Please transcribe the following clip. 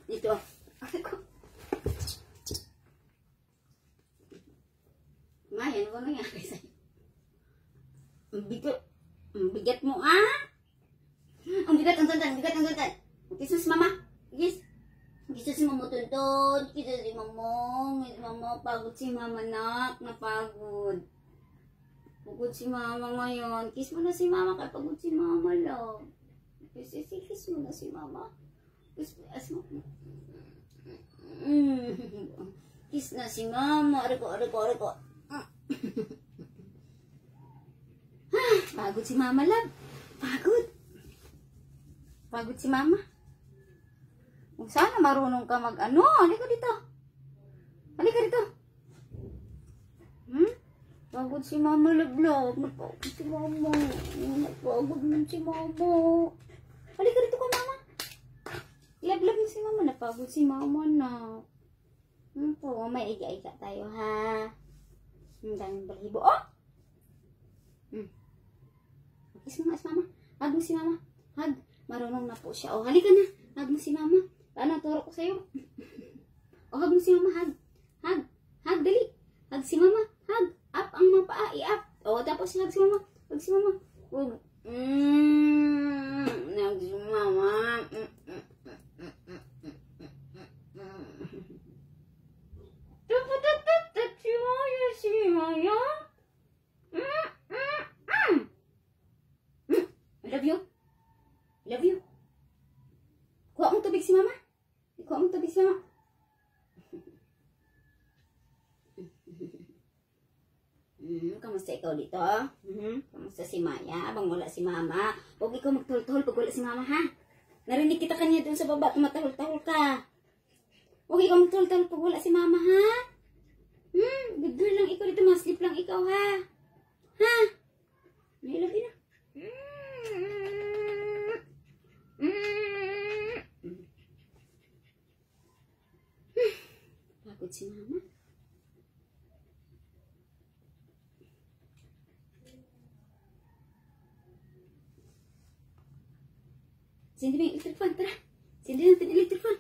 Dito. Ako. Maya, ano ba nangyari sa'yo? Ang bigat mo, ah? Ang bigat, ang sandan. Kiss mama. Kiss. Kiss si mama, tuntun. Kiss si mama. Mama, pagod si mama, nak. Napagod. Pagod si mama ngayon. Kiss mo na si mama, kaya pagod si mama lang. Kiss mo na si mama. Kiss mo. Kiss na si mama. Ariko. Pagod si mama, love. Pagod si mama. Kung sana marunong ka mag-ano. Halika dito. Pagod si mama, love. Napagod si mama. Napagod man si mama. Halika dito ka, mama. Love mo si mama. Napagod si mama na. Po, may iga-iga tayo, ha. Ang daming balibo. Oh! Kiss mo nga si mama. Hug mo si mama. Hug. Marunong na po siya. Oh, halika na. Hug mo si mama. Paano, turo ko sa'yo. Oh, hug mo si mama. Hug. Dali. Hug si mama. Hug. Up ang mga paa. I-up. Oh, tapos hug si mama. Hug si mama. Hug. Hug si mama. Si Maya. Love you. Kuha mong tubig si mama. Kamusta ikaw dito? Kamusta si Maya? Abang wala si mama. Huwag ikaw magtahol-tahol pag wala si mama, ha? Narinig kita kanya dun sa baba. Tumatahol-tahol ka. Huwag ikaw magtahol-tahol pag wala si mama, ha? Good girl lang ikaw dito. Sleep lang ikaw, ha? Ha? May love you na. Pagod si mama. Sindi mo yung electric fan, tara. Sindi natin electric fan.